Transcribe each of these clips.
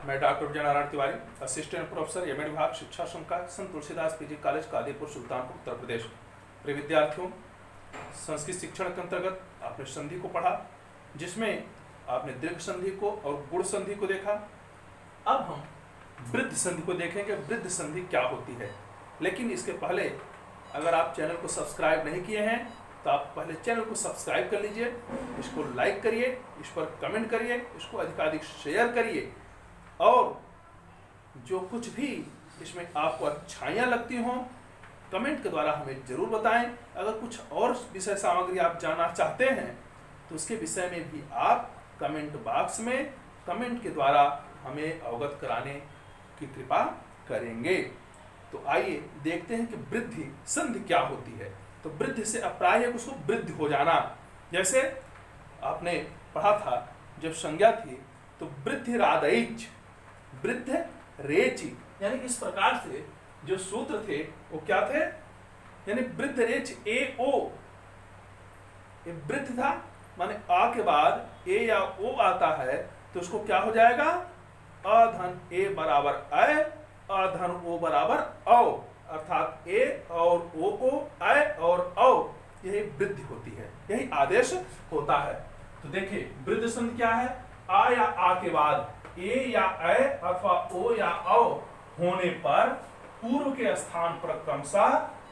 मैं doctor Vijay Narayan Tiwari, assistant professor MEd विभाग शिक्षा संकाय संत तुलसीदास पीजी कॉलेज कादीपुर सुल्तानपुर उत्तर प्रदेश। प्रिय विद्यार्थियों, संस्कृत शिक्षण के अंतर्गत आपने संधि को पढ़ा, जिसमें आपने दीर्घ संधि को और गुण संधि को देखा। अब हम वृद्ध संधि को देखेंगे, वृद्ध संधि क्या होती है। लेकिन इसके पहले अगर आप चैनल को सब्सक्राइब नहीं किए हैं तो आप पहले चैनल को सब्सक्राइब कर लीजिए, इसको लाइक करिए, इस पर कमेंट करिए, इसको अधिकाधिक शेयर करिए और जो कुछ भी इसमें आपको अच्छाइयाँ लगती हों कमेंट के द्वारा हमें जरूर बताएं। अगर कुछ और विषय सामग्री आप जानना चाहते हैं तो उसके विषय में भी आप कमेंट बॉक्स में कमेंट के द्वारा हमें अवगत कराने की कृपा करेंगे। तो आइए देखते हैं कि वृद्धि संधि क्या होती है। तो वृद्धि से अप्राय है उसको वृद्धि हो जाना। जैसे आपने पढ़ा था जब संज्ञा थी तो वृद्धि रादैच, वृद्ध रेचि, यानी इस प्रकार से जो सूत्र थे वो क्या थे, यानी वृद्ध रेच ए ओ, ये वृद्ध था माने आ के बाद ए या ओ आता है तो उसको क्या हो जाएगा, अ धन ए बराबर अ, अ धन ओ बराबर औ, अर्थात ए और ओ को अ और औ, यही वृद्धि होती है, यही आदेश होता है। तो देखिए वृद्ध संधि क्या है, आ या आ के बाद ए या अ अथवा ओ या औ होने पर पूर्व के स्थान पर क्रमशः,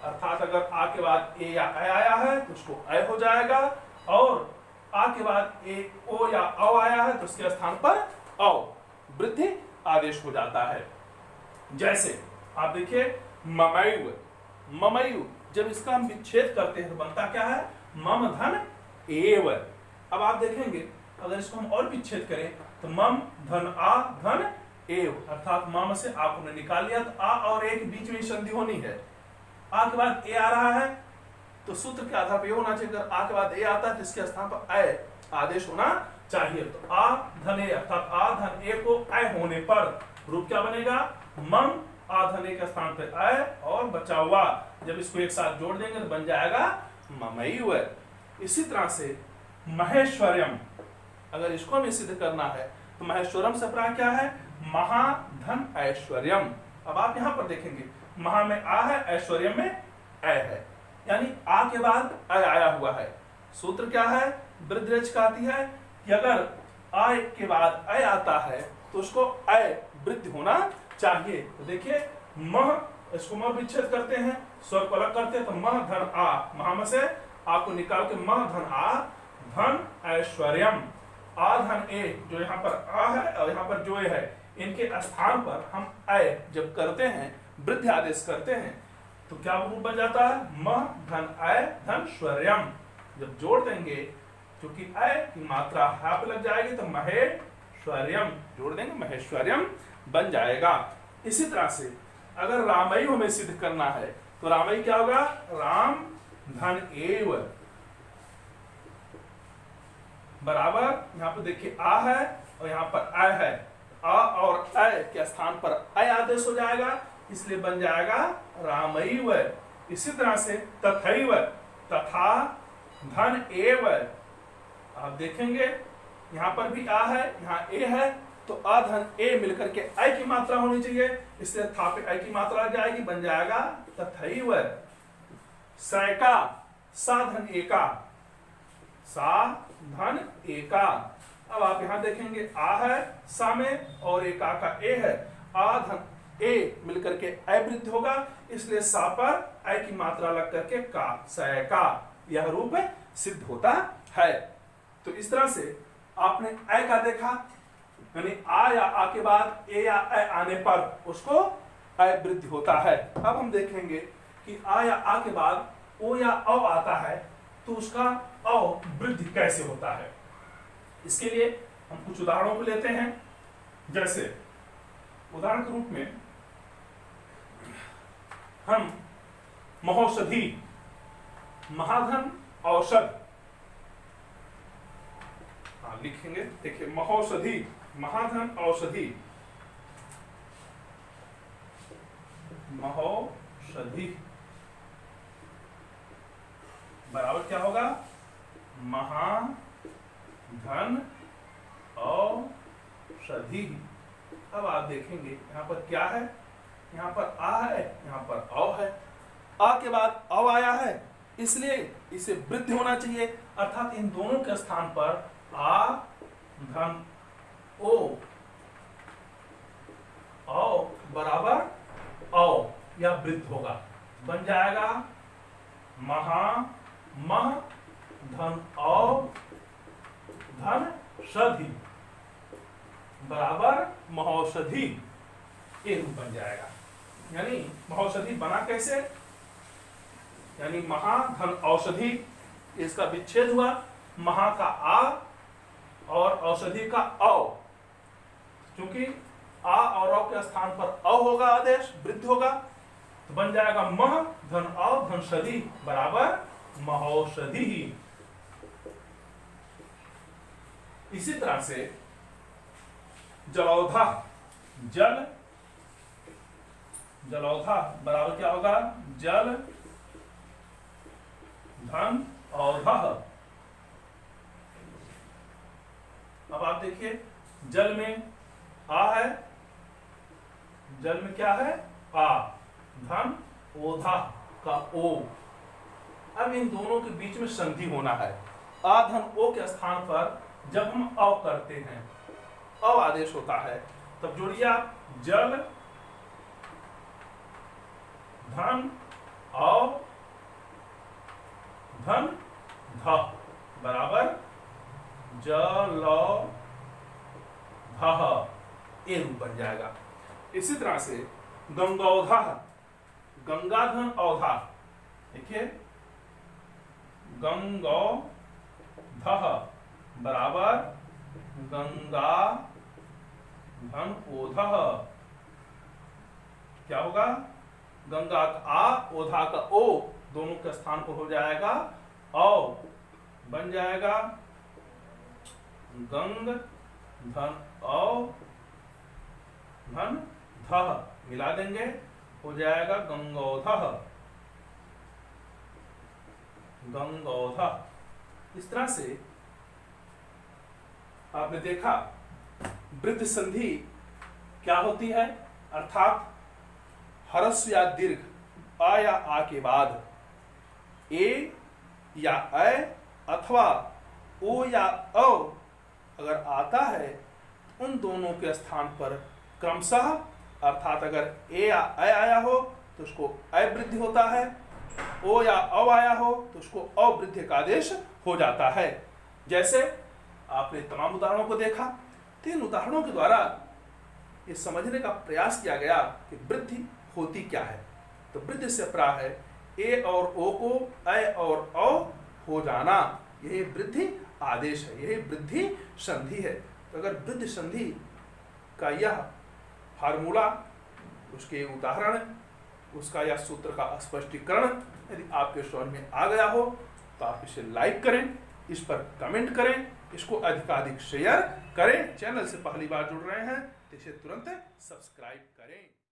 अर्थात अगर आ के बाद ए या अ आया है तो उसको अ हो जाएगा, और आ के बाद ए ओ या औ आया है तो उसके स्थान पर औ, वृद्धि आदेश हो जाता है। जैसे आप देखिए ममैव, ममैव जब इसका हम विच्छेद करते हैं तो बनता क्या है, मम धन एव। अब आप देखेंगे अगर इसको हम और विच्छेद करें तो मम धन आ धन एव, अर्थात मम से आ को निकाल लिया तो आ और ए के बीच में संधि होनी है। आ के बाद ए आ रहा है तो सूत्र के आधार पर ये होना चाहिए, अगर आ के बाद ए आता है तो इसके स्थान पर अ आदेश होना चाहिए। तो आ धन ए, अर्थात आ धन ए को अ होने पर रूप क्या बनेगा, मम आ धन ए के स्थान पर अ और बचा हुआ, जब इसको एक साथ जोड़ देंगे तो बन जाएगा ममैव। इसी तरह से महेश्वर्यम, अगर इसको हमें सिद्ध करना है तो महेश्वरम से प्राय क्या है, महाधन ऐश्वर्यम। अब आप यहां पर देखेंगे महा में आ है, ऐश्वर्य में अ है, यानी आ के बाद अ आया हुआ है। सूत्र क्या है, वृद्ध रेच कहती है कि अगर आ के बाद अ आता है तो उसको अ वृद्धि होना चाहिए। तो देखिए मह, इसको मह विच्छेद करते हैं, स्वर को अलग करते हैं तो मह धन आ, महा में से आ को निकाल के मह धन आ धन ऐश्वर्यम। आ धन ए जो यहाँ पर आ है और यहाँ पर जो ए है, इनके स्थान पर हम अ जब करते हैं, वृद्धि आदेश करते हैं तो क्या रूप बन जाता है, मह धन अ धन श्वर्यम। जब जोड़ देंगे क्योंकि अ की मात्रा हा पे लग जाएगी तो महेश्वर्यम, जोड़ देंगे महेश्वर्यम बन जाएगा। इसी तरह से अगर रामई हमें सिद्ध करना है तो रामई क्या होगा, राम धन एव बराबर, यहाँ पर देखिए आ है और यहाँ पर अ है, आ और अ के स्थान पर अ आदेश हो जाएगा, इसलिए बन जाएगा रामैव। इसी तरह से तथैव, तथा धन एव, आप देखेंगे यहाँ पर भी आ है, यहाँ ए है तो आ धन ए मिलकर के अ की मात्रा होनी चाहिए, इसलिए था पे अ की मात्रा आ जाएगी, बन जाएगा तथैव। सैका, सा धन एका, सा धन एका। अब आप यहां देखेंगे आ है सा में और एका का ए है, आ धन ए मिलकर के अ वृद्धि होगा, इसलिए सा पर अ की मात्रा लग करके का, सैका, यह रूप सिद्ध होता है। तो इस तरह से आपने अ का देखा, यानी आ या आ के बाद ए या अ आने पर उसको अ वृद्धि होता है। अब हम देखेंगे कि आ या आ के बाद ओ या औ आता है तो उसका औ वृद्धि कैसे होता है। इसके लिए हम कुछ उदाहरणों को लेते हैं। जैसे उदाहरण के रूप में हम महौषधि, महाधन औषध लिखेंगे। देखिए महौषधि, महाधन औषधि, महौषधि बराबर क्या होगा, महाधन औषधि। अब आप देखेंगे यहाँ पर क्या है, यहाँ पर आ है, यहाँ पर औ है। आ के बाद औ आया है, इसलिए इसे वृद्धि होना चाहिए, अर्थात इन दोनों के स्थान पर आ धन ओ, औ बराबर औ, यह वृद्ध होगा। बन जाएगा महा मह धन औ धन षधि बराबर महौषधि, ये रूप बन जाएगा। यानी महौषधि बना कैसे, यानी महा धन औषधि, इसका विच्छेद हुआ, महा का आ और औषधि का औ, क्योंकि आ और औ के स्थान पर औ होगा, आदेश वृद्ध होगा, तो बन जाएगा मह धन औ धन षधि बराबर महौषधि। इसी तरह से जलौधा, जल जलौधा बराबर क्या होगा, जल धन औधः। अब आप देखिए जल में आ है, जल में क्या है आ, धन ओधा का ओ। अब इन दोनों के बीच में संधि होना है। आ धन ओ के स्थान पर जब हम अ करते हैं, अ आदेश होता है, तब जोड़िए आप जल धन औ धन ध बराबर जलौधः, ये रूप बन जाएगा। इसी तरह से गंगौधा, गंगा धन औधा, देखिए गंगौधः बराबर गंगा धन ओधः, क्या होगा, गंगा का आ ओधा का ओ, दोनों के स्थान पर हो जाएगा औ, बन जाएगा गंग धन औ धन धः, मिला देंगे हो जाएगा गंगौधः, गंगौधः। इस तरह से आपने देखा वृद्ध संधि क्या होती है, अर्थात ह्रस्व या दीर्घ आ या आ के बाद ए या अ अथवा ओ या औ अगर आता है, उन दोनों के स्थान पर क्रमशः, अर्थात अगर ए या अ आया हो तो उसको अवृद्धि होता है, ओ या औ आया हो तो उसको अवृद्धि का आदेश हो जाता है। जैसे आपने तमाम उदाहरणों को देखा, तीन उदाहरणों के द्वारा ये समझने का प्रयास किया गया कि वृद्धि होती क्या है। तो वृद्धि से प्राय है ए और ओ को अ और औ हो जाना, यही वृद्धि आदेश है, यही वृद्धि संधि है। तो अगर वृद्धि संधि का यह फार्मूला, उसके उदाहरण, उसका यह सूत्र का स्पष्टीकरण यदि आपके समझ में आ गया हो तो आप इसे लाइक करें, इस पर कमेंट करें, इसको अधिकाधिक शेयर करें। चैनल से पहली बार जुड़ रहे हैं तो इसे तुरंत सब्सक्राइब करें।